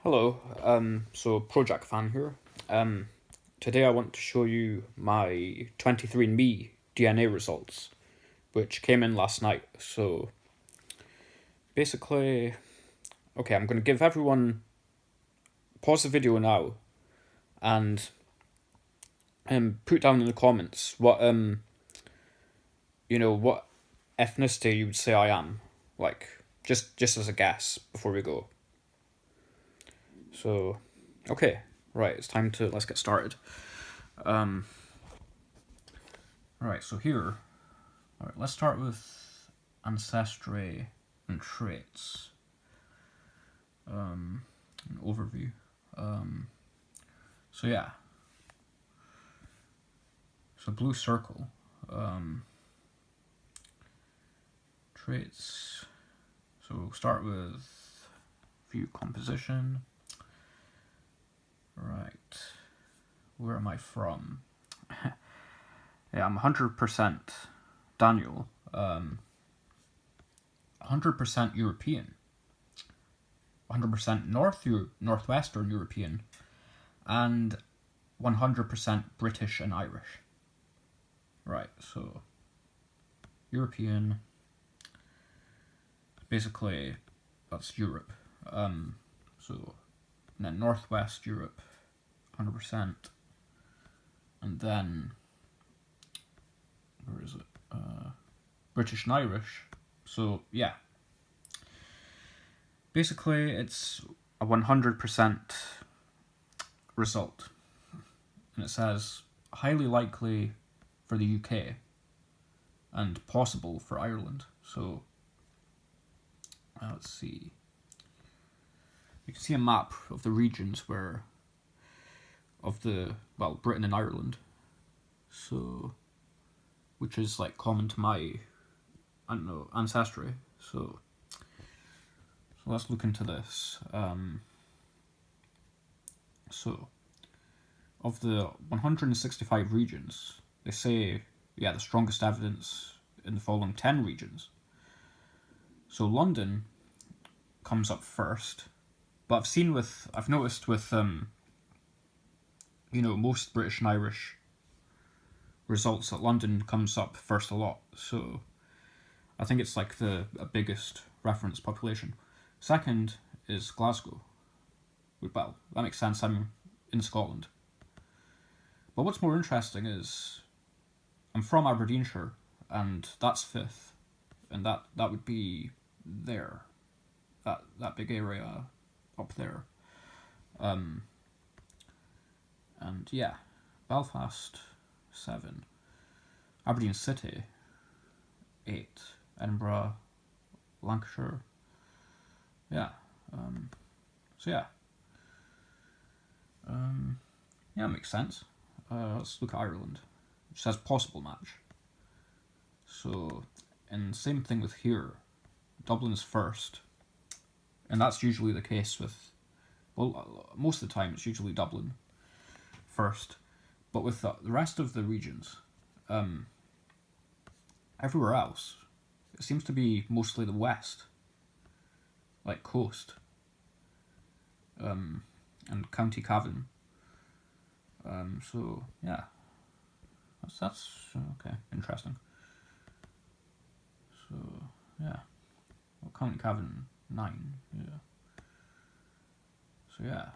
Hello, so Project Fan here. Um, Today I want to show you my 23andMe DNA results, which came in last night. So basically, okay, I'm going to give everyone, pause the video now, and put down in the comments what ethnicity you would say I am, like just as a guess before we go. So, okay, right, let's get started. Right, so here, all right, let's start with Ancestry and Traits. An overview. So yeah, so blue circle. Traits. So we'll start with view composition. Right, where am I from? Yeah, I'm 100% Daniel. 100% European. 100% Northwestern European, and 100% British and Irish. Right, so European, basically that's Europe. So and then Northwest Europe, 100%, and then where is it? British and Irish. So yeah, basically it's a 100% result, and it says highly likely for the UK and possible for Ireland. So let's see. You can see a map of the regions Britain and Ireland. So, which is like common to my, I don't know, ancestry. So let's look into this. So, of the 165 regions, they say, the strongest evidence in the following 10 regions. So London comes up first, but I've noticed with most British and Irish results that London comes up first a lot. So I think it's like the biggest reference population. Second is Glasgow. Well, that makes sense. I'm in Scotland. But what's more interesting is I'm from Aberdeenshire, and that's fifth, and that would be there, that big area up there. And yeah, Belfast 7, Aberdeen City 8, Edinburgh, Lancashire. Yeah. So yeah. Yeah, makes sense. Let's look at Ireland, which says possible match. So, and same thing with here. Dublin's first, and that's usually the case with, most of the time it's usually Dublin first, but with the rest of the regions, everywhere else, it seems to be mostly the west, like coast, and County Cavan. So yeah, that's okay, interesting. So yeah, well, County Cavan 9, yeah. So yeah,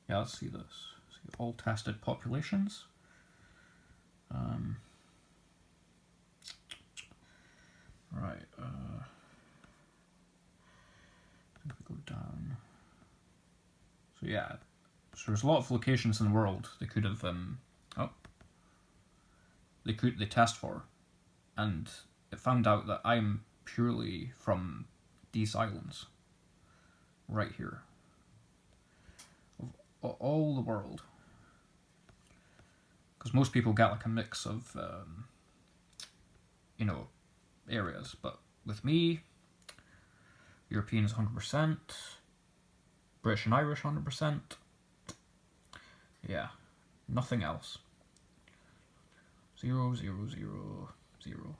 yeah. Let's see this. See all tested populations. Right. I think we go down. So yeah, so there's a lot of locations in the world they could have they test for, and it found out that I'm purely from these islands right here of all the world, because most people get like a mix of areas, but with me, Europeans 100%, British and Irish 100%. Yeah, nothing else. 0, 0, 0, 0.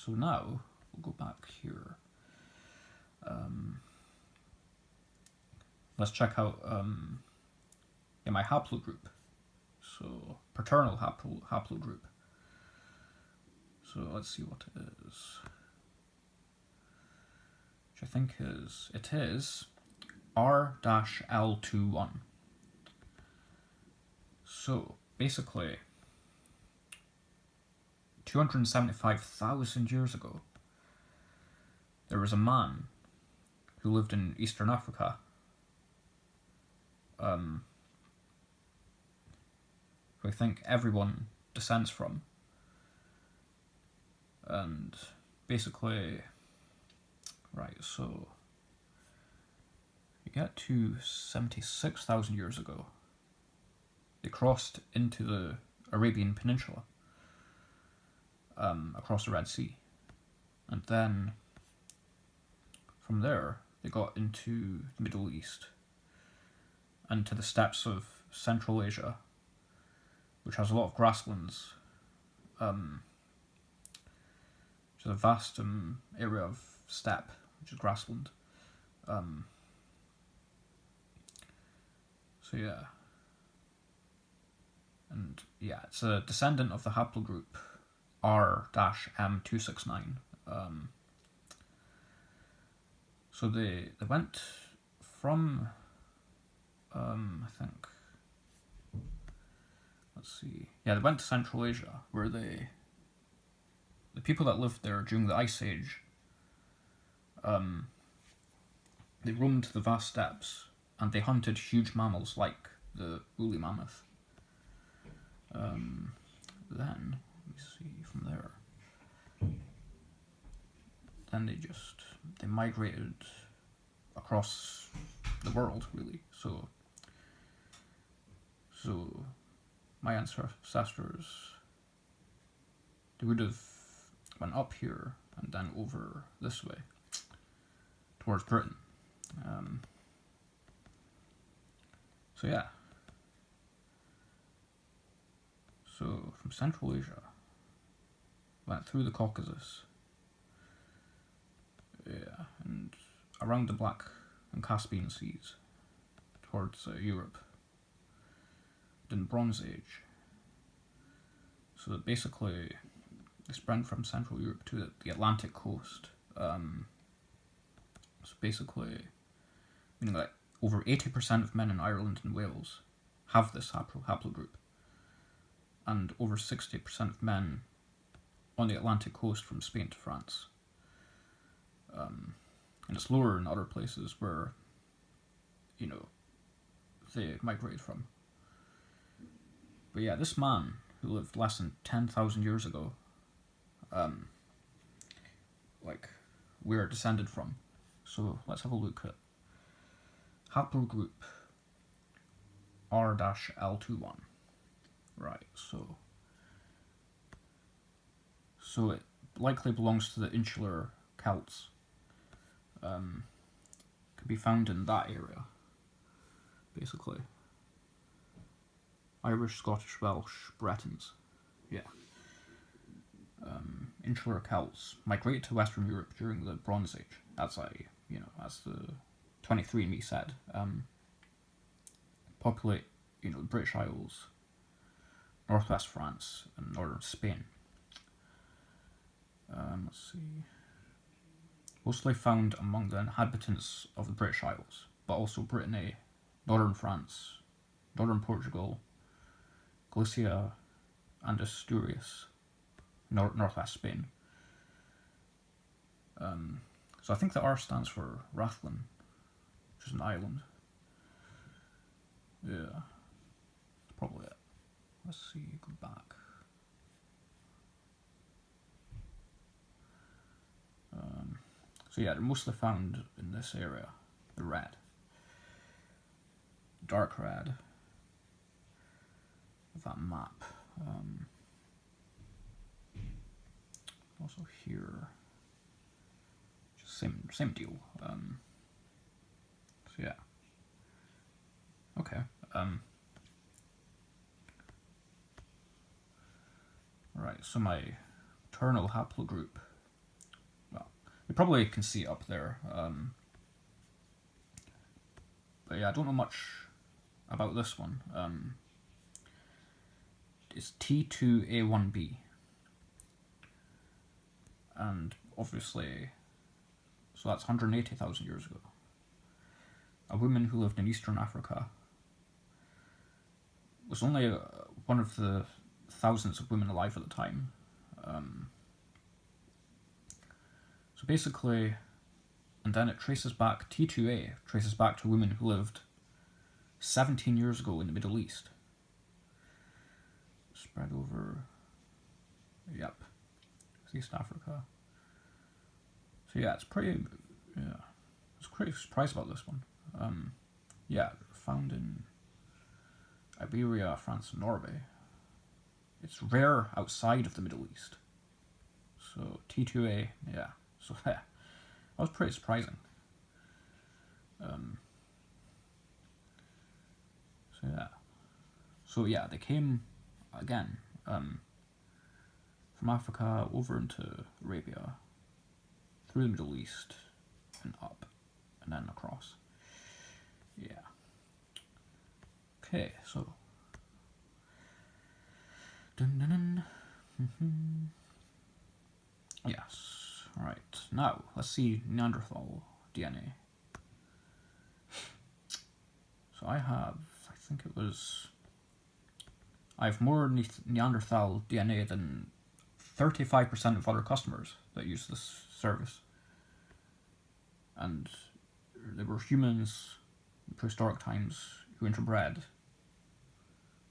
So now we'll go back here. Let's check out my haplogroup. So paternal haplogroup. So let's see what it is. Which I think it is R-L21. So basically, 275,000 years ago, there was a man who lived in Eastern Africa, who I think everyone descends from. And basically, right, so you get to 76,000 years ago, they crossed into the Arabian Peninsula, across the Red Sea. And then from there, they got into the Middle East and to the steppes of Central Asia, which has a lot of grasslands, which is a vast area of steppe, which is grassland. So yeah. And yeah, it's a descendant of the haplogroup R-M269. So they went from, I think, let's see, yeah, they went to Central Asia, where the people that lived there during the Ice Age, they roamed the vast steppes, and they hunted huge mammals like the woolly mammoth. Then, let me see from there. Then they migrated across the world, really. So my ancestors, they would have went up here and then over this way towards Britain. So yeah. So from Central Asia, went through the Caucasus, yeah, and around the Black and Caspian Seas, towards Europe, then Bronze Age. So that basically, they spread from Central Europe to the Atlantic coast. So basically, meaning like over 80% of men in Ireland and Wales have this haplogroup, and over 60% of men on the Atlantic coast from Spain to France. And it's lower in other places where, they migrated from. But yeah, this man who lived less than 10,000 years ago, we're descended from. So let's have a look at haplogroup R-L21. Right, so it likely belongs to the insular Celts. Could be found in that area, basically. Irish, Scottish, Welsh, Bretons, yeah. Insular Celts migrated to Western Europe during the Bronze Age, as the 23andMe said. Populate, the British Isles, northwest France, and northern Spain. Let's see. Mostly found among the inhabitants of the British Isles, but also Brittany, northern France, northern Portugal, Galicia, and Asturias, northwest Spain. So I think the R stands for Rathlin, which is an island. Yeah, probably it. Let's see, go back. So yeah, they're mostly found in this area, the red, dark red of that map. Also here, just same deal. So yeah. Okay. Right. So my paternal haplogroup probably can see it up there. But yeah, I don't know much about this one. It's T2A1B. And obviously, so that's 180,000 years ago. A woman who lived in Eastern Africa was only one of the thousands of women alive at the time. So basically, and then it traces back, T2A traces back to women who lived 17 years ago in the Middle East. Spread over, yep, East Africa. So yeah, it's pretty, yeah, I was pretty surprised about this one. Yeah, found in Iberia, France, and Norway. It's rare outside of the Middle East. So T2A, yeah. So yeah, that was pretty surprising. So yeah, they came again from Africa over into Arabia, through the Middle East, and up, and then across. Yeah. Okay, so. Dun, dun, dun. Yes. Right. Now let's see Neanderthal DNA. So I have more Neanderthal DNA than 35% of other customers that use this service. And there were humans in prehistoric times who interbred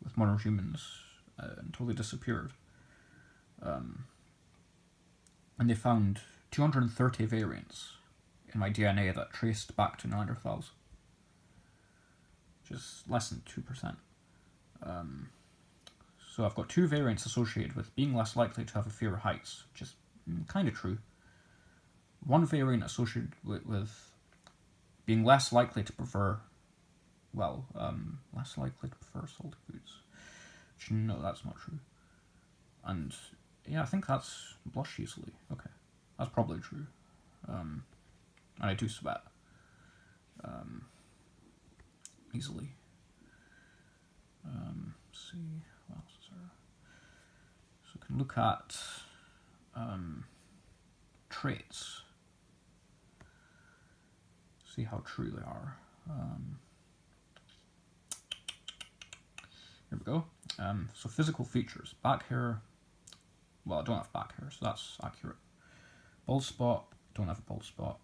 with modern humans until they disappeared. And they found 230 variants in my DNA that traced back to Neanderthals, which is less than 2%. So I've got 2 variants associated with being less likely to have a fear of heights, which is kind of true. 1 variant associated with being less likely to prefer, less likely to prefer salty foods. Which, no, that's not true. And yeah, I think that's blush easily. Okay, that's probably true. And I do sweat easily. Let's see, what else is there? So we can look at traits. See how true they are. Here we go. So physical features. Back hair. Well, I don't have back hair, so that's accurate. Bald spot. Don't have a bald spot.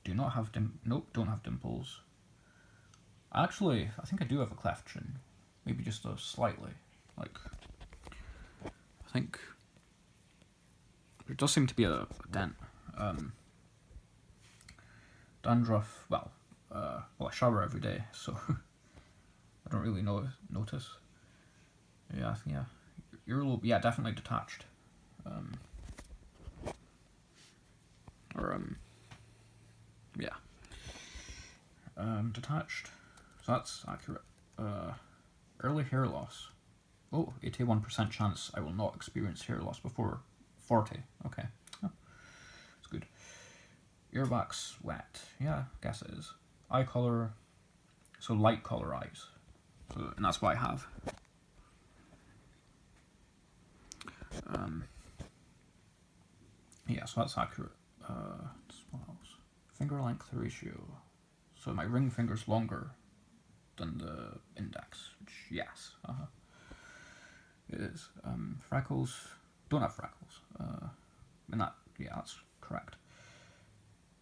Do not have nope, don't have dimples. Actually, I think I do have a cleft chin. Maybe just a slightly. Like, I think there does seem to be a dent. Dandruff. Well, I shower every day, so I don't really notice. Yeah, earlobe. Yeah, definitely detached. Yeah. Detached. So that's accurate. Early hair loss. Oh, 81% chance I will not experience hair loss before 40. Okay. Oh, that's good. Earwax wet. Yeah, I guess it is. Eye colour. So light colour eyes. So, and that's what I have. Yeah, so that's accurate. What else? Finger length ratio. So my ring finger's longer than the index, which, yes, it is. Freckles, don't have freckles. And that's correct.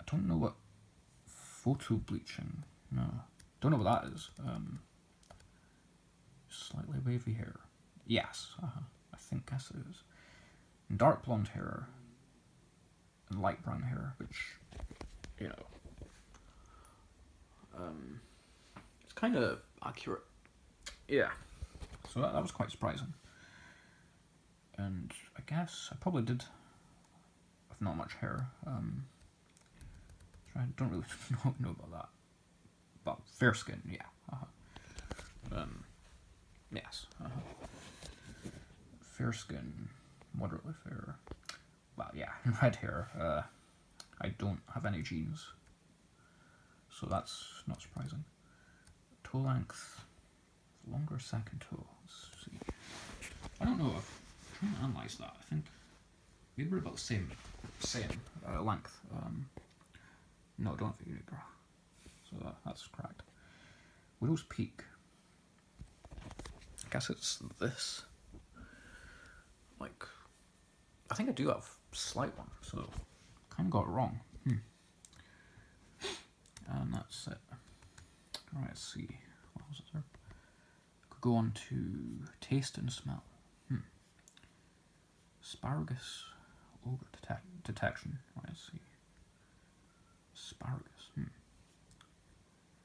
I don't know what photo bleaching, no. Don't know what that is. Slightly wavy hair. Yes, I think it is. And dark blonde hair and light brown hair, which, it's kind of accurate. Yeah. So that was quite surprising. And I guess I probably did have not much hair. I don't really know about that. But fair skin, yeah. Yes. Fair skin, moderately fair. Well, yeah, red hair. I don't have any genes, so that's not surprising. Toe length, longer second toe. Let's see. I don't know if I'm trying to analyse that. I think maybe we're about the same length. No, I don't think you need bra. So that's correct. Widow's Peak. I guess it's this. Like, I think I do have a slight one, so kind of got it wrong. And that's it. Alright, let's see. What else is there? Could go on to taste and smell. Asparagus odor detection. Right, let's see. Asparagus.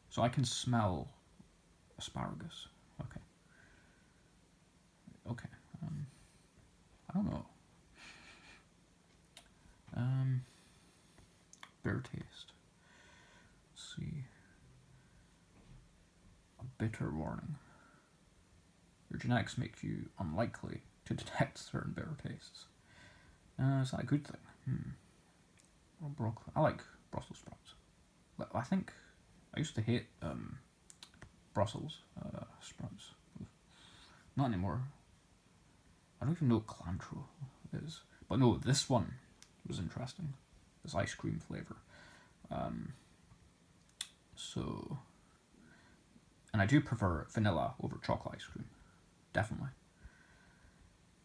So I can smell asparagus. Okay. Okay. I don't know. Bitter taste. Let's see. A bitter warning. Your genetics make you unlikely to detect certain bitter tastes. Is that a good thing? Or broccoli. I like Brussels sprouts. I think I used to hate Brussels sprouts. Not anymore. I don't even know what cilantro is. But no, this one was interesting. This ice cream flavour. So, and I do prefer vanilla over chocolate ice cream. Definitely.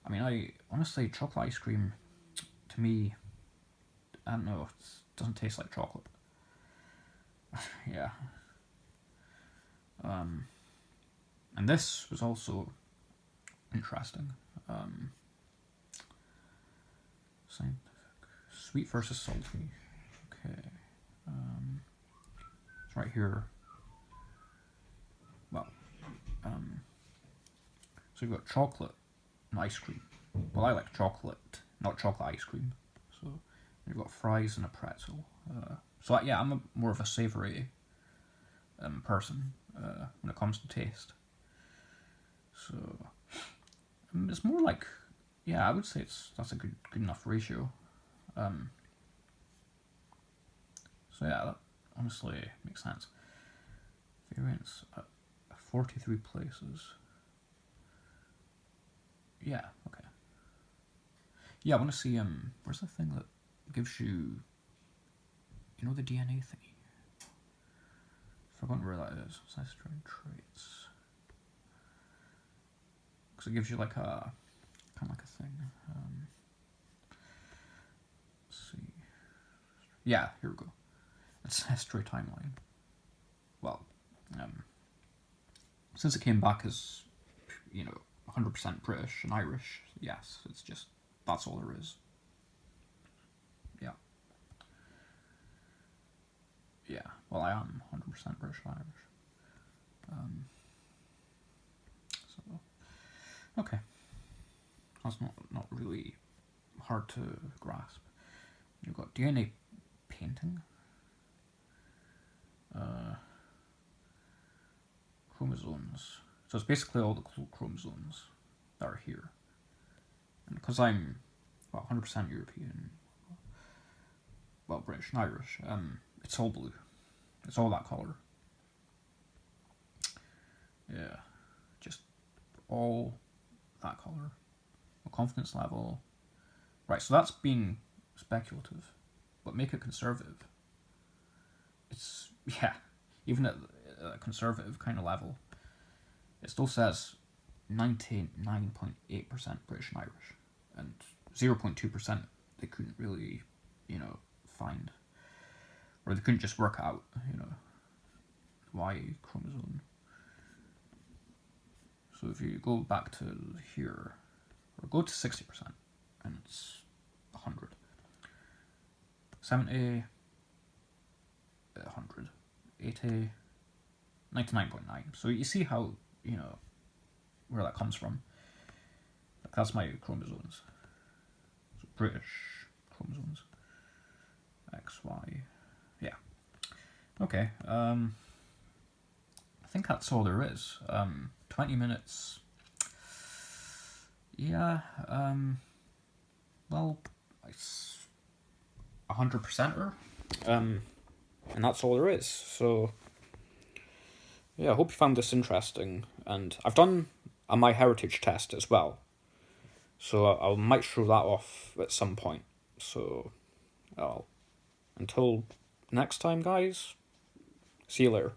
I mean, honestly, chocolate ice cream, to me, I don't know, it doesn't taste like chocolate. Yeah. And this was also interesting. Scientific. Sweet versus salty. Okay. It's right here. Well, so you've got chocolate and ice cream. Well, I like chocolate, not chocolate ice cream. So you've got fries and a pretzel. So yeah, I'm more of a savoury person when it comes to taste. So it's more like, yeah, I would say that's a good enough ratio. So yeah, that honestly makes sense. Variance at 43 places. Yeah, okay. Yeah, I want to see, where's the thing that gives you, the DNA thingy? Forgotten where that is. Ancestry Traits. Because it gives you like a, kind of like a thing. Let's see. Yeah, here we go. Ancestry timeline. Well, since it came back as, 100% British and Irish, yes, it's just, that's all there is. Yeah. Yeah, well, I am 100% British and Irish. So, okay. That's not really hard to grasp. You've got DNA painting. Chromosomes. So it's basically all the chromosomes that are here. And because I'm 100% European, British and Irish, it's all blue. It's all that colour. Yeah, just all that colour. A confidence level. Right, so that's being speculative, but make it conservative. It's, yeah, even at a conservative kind of level, it still says 99.8% British and Irish, and 0.2% they couldn't really, find, or they couldn't just work out, Y chromosome. So if you go back to here, or go to 60%, and it's 100. 70, 100, 80, 99.9. So you see how, where that comes from. Like, that's my chromosomes. So British chromosomes. X, Y. Yeah. Okay. I think that's all there is. 20 minutes. Yeah. Well, 100%er. And that's all there is. So, yeah, I hope you found this interesting. And I've done a MyHeritage test as well. So I might show that off at some point. So, until next time, guys, see you later.